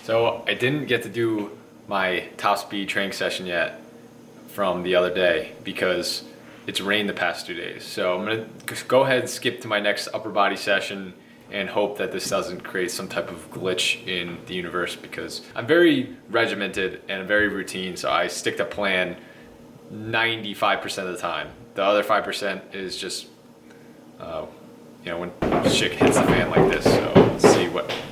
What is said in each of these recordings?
So I didn't get to do my top speed training session yet from the other day because it's rained the past 2 days. So I'm gonna just go ahead and skip to my next upper body session and hope that this doesn't create some type of glitch in the universe, because I'm very regimented and very routine, so I stick to plan 95% of the time. The other 5% is just, when shit hits the fan like this. So let's see what happens.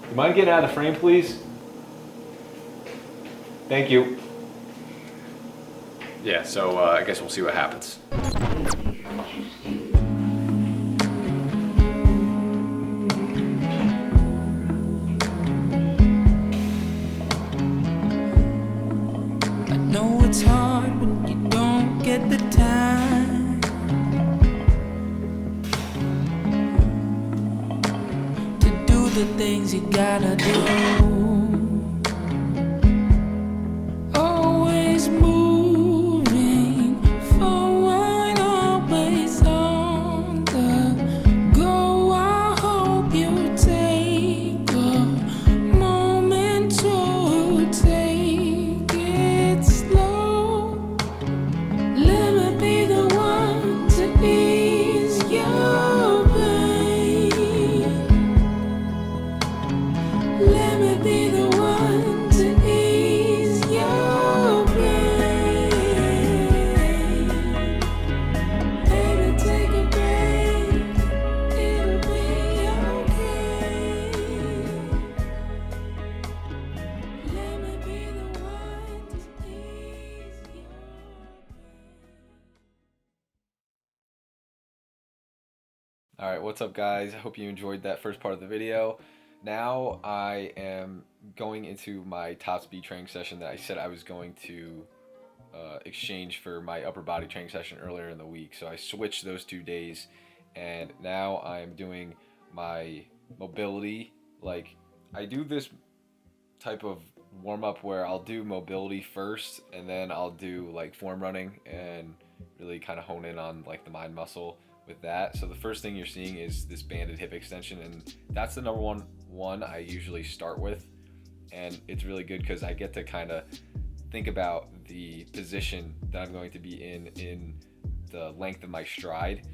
You mind getting out of the frame, please? Thank you. Yeah, so I guess we'll see what happens. I know it's hard when you don't get the time to do the things you gotta do. Always moving forward, always on the go. I hope you take a moment to take it slow. Let me be the one to ease your pain. Let me be the one to ease your pain. Baby, take a break, it'll be okay. Let me be the one to ease your pain. All right, what's up guys? I hope you enjoyed that first part of the video. Now I am going into my top speed training session that I said I was going to exchange for my upper body training session earlier in the week. So I switched those 2 days, and now I'm doing my mobility. Like, I do this type of warm-up where I'll do mobility first, and then I'll do like form running and really kind of hone in on like the mind muscle with that. So the first thing you're seeing is this banded hip extension, and that's the number one I usually start with. And it's really good because I get to kind of think about the position that I'm going to be in the length of my stride.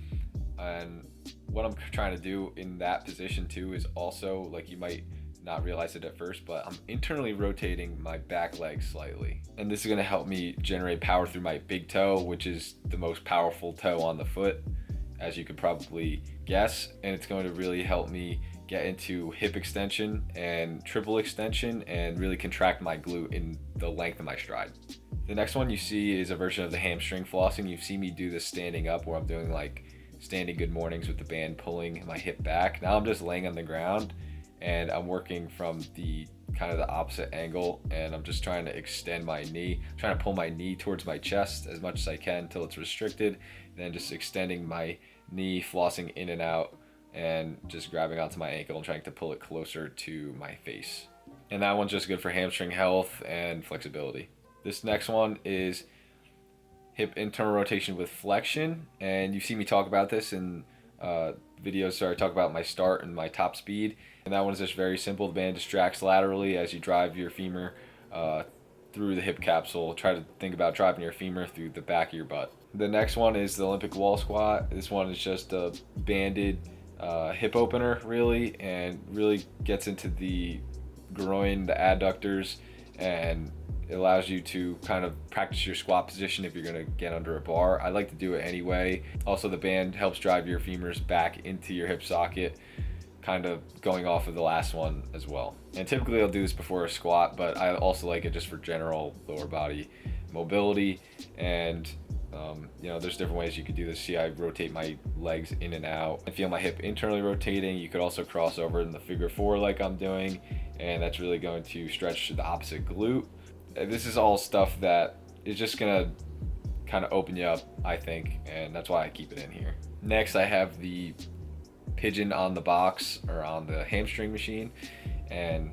And what I'm trying to do in that position too is also, like, you might not realize it at first, but I'm internally rotating my back leg slightly. And this is going to help me generate power through my big toe, which is the most powerful toe on the foot, as you could probably guess. And it's going to really help me get into hip extension and triple extension and really contract my glute in the length of my stride. The next one you see is a version of the hamstring flossing. You've seen me do this standing up, where I'm doing like standing good mornings with the band pulling my hip back. Now I'm just laying on the ground and I'm working from the kind of the opposite angle, and I'm just trying to extend my knee, trying to pull my knee towards my chest as much as I can until it's restricted, and then just extending my knee, flossing in and out, and just grabbing onto my ankle and trying to pull it closer to my face. And that one's just good for hamstring health and flexibility. This next one is hip internal rotation with flexion, and you see me talk about this in videos where I talk about my start and my top speed. And that one is just very simple. The band distracts laterally as you drive your femur through the hip capsule. Try to think about driving your femur through the back of your butt. The next one is the Olympic wall squat. This one is just a banded hip opener, really, and really gets into the groin, the adductors, and it allows you to kind of practice your squat position if you're gonna get under a bar. I like to do it anyway. Also, the band helps drive your femurs back into your hip socket, kind of going off of the last one as well. And typically I'll do this before a squat, but I also like it just for general lower body mobility. And there's different ways you could do this. See, I rotate my legs in and out. I feel my hip internally rotating. You could also cross over in the figure 4 like I'm doing, and that's really going to stretch the opposite glute. This is all stuff that is just gonna kind of open you up, I think, and that's why I keep it in here. Next, I have the pigeon on the box, or on the hamstring machine, and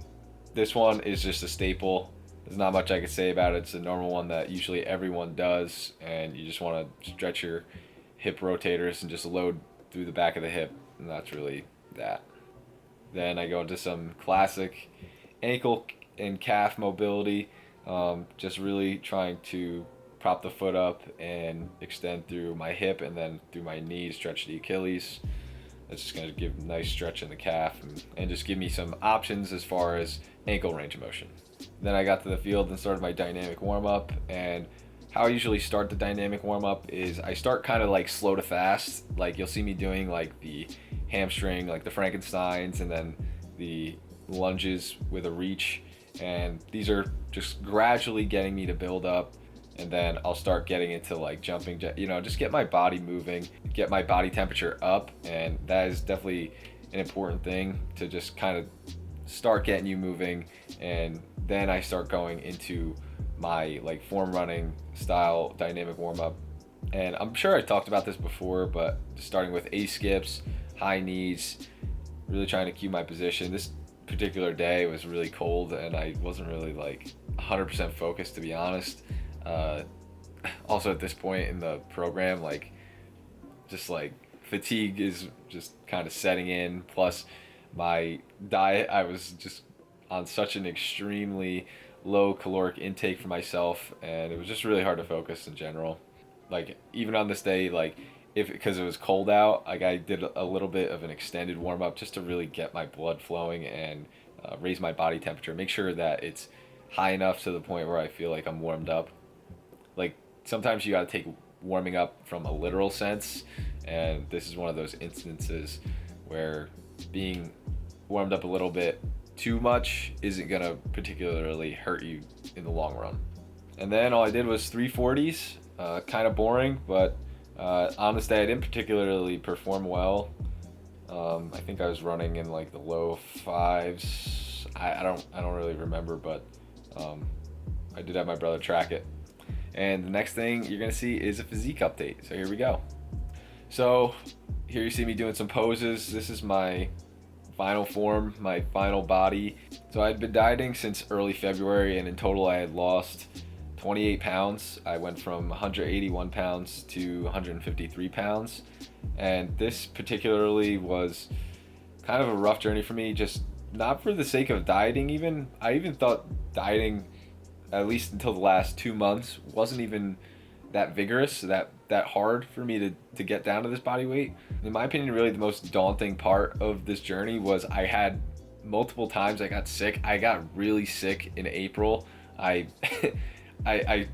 this one is just a staple. There's not much I could say about it. It's a normal one that usually everyone does, and you just want to stretch your hip rotators and just load through the back of the hip, and that's really that. Then I go into some classic ankle and calf mobility, just really trying to prop the foot up and extend through my hip and then through my knee to stretch the Achilles. That's just going to give a nice stretch in the calf and just give me some options as far as ankle range of motion. Then I got to the field and started my dynamic warm-up, and how I usually start the dynamic warm-up is I start kind of like slow to fast. Like you'll see me doing like the hamstring, like the Frankensteins, and then the lunges with a reach, and these are just gradually getting me to build up, and then I'll start getting into like jumping, just get my body moving, get my body temperature up, and that is definitely an important thing to just kind of start getting you moving. And then I start going into my like form running style dynamic warm-up, and I'm sure I talked about this before, but starting with A skips, high knees, really trying to cue my position. This particular day was really cold and I wasn't really like 100% focused, to be honest. Also at this point in the program, like just like fatigue is just kind of setting in, plus my diet, I was just on such an extremely low caloric intake for myself, and it was just really hard to focus in general. Like even on this day, like because it was cold out, like I did a little bit of an extended warm up just to really get my blood flowing and raise my body temperature, make sure that it's high enough to the point where I feel like I'm warmed up. Like sometimes you got to take warming up from a literal sense, and this is one of those instances where being warmed up a little bit too much isn't gonna particularly hurt you in the long run. And then all I did was 340s, kind of boring, but on this day I didn't particularly perform well. I think I was running in like the low fives. I don't really remember, but I did have my brother track it. And the next thing you're gonna see is a physique update. So here we go. So here you see me doing some poses. This is my final form, my final body. So I'd been dieting since early February, and in total I had lost 28 pounds. I went from 181 pounds to 153 pounds. And this particularly was kind of a rough journey for me, just not for the sake of dieting even. I even thought dieting, at least until the last 2 months, wasn't even that vigorous, that hard for me to get down to this body weight. In my opinion, really the most daunting part of this journey was I had multiple times I got sick. I got really sick in April. I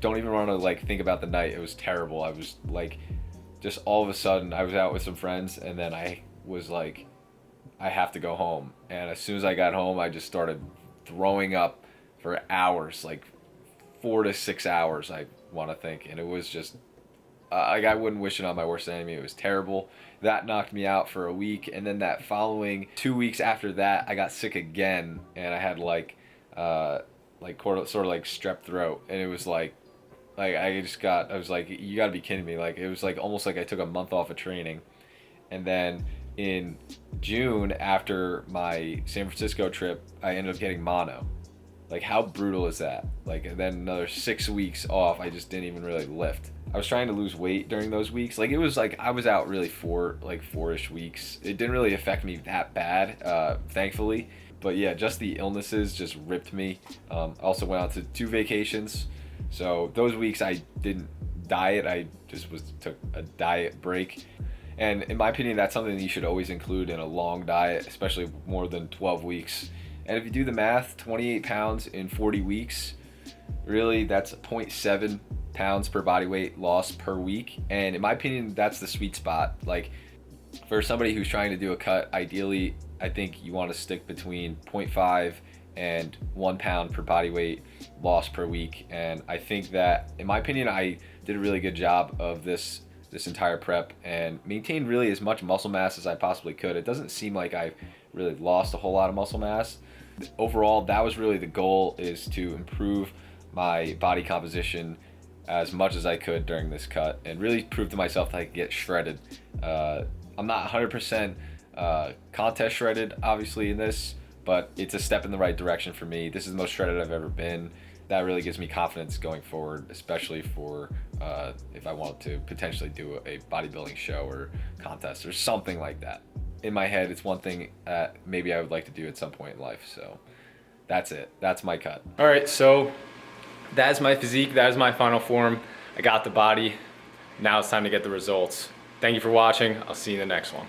don't even want to like think about the night. It was terrible. I was like, just all of a sudden I was out with some friends, and then I was like, I have to go home. And as soon as I got home, I just started throwing up for hours, like 4 to 6 hours, I want to think. And it was just like, I wouldn't wish it on my worst enemy. It was terrible. That knocked me out for a week, and then that following 2 weeks after that, I got sick again, and I had like sort of like strep throat, and it was like I was like, you gotta be kidding me. Like it was like almost like I took a month off of training. And then in June, after my San Francisco trip, I ended up getting mono. Like how brutal is that? Like, and then another 6 weeks off, I just didn't even really lift. I was trying to lose weight during those weeks. Like it was like I was out really four-ish weeks. It didn't really affect me that bad, thankfully. But yeah, just the illnesses just ripped me. I also went on to 2 vacations. So those weeks I didn't diet. I just took a diet break. And in my opinion, that's something that you should always include in a long diet, especially more than 12 weeks. And if you do the math, 28 pounds in 40 weeks, really that's 0.7 pounds per body weight loss per week. And in my opinion, that's the sweet spot. Like for somebody who's trying to do a cut, ideally, I think you want to stick between 0.5 and 1 pound per body weight loss per week. And I think that, in my opinion, I did a really good job of this entire prep and maintained really as much muscle mass as I possibly could. It doesn't seem like I've really lost a whole lot of muscle mass. Overall, that was really the goal, is to improve my body composition as much as I could during this cut and really prove to myself that I could get shredded. I'm not 100% contest shredded, obviously, in this, but it's a step in the right direction for me. This is the most shredded I've ever been. That really gives me confidence going forward, especially for if I want to potentially do a bodybuilding show or contest or something like that. In my head, it's one thing that maybe I would like to do at some point in life. So that's it. That's my cut. All right, so that's my physique. That is my final form. I got the body. Now it's time to get the results. Thank you for watching. I'll see you in the next one.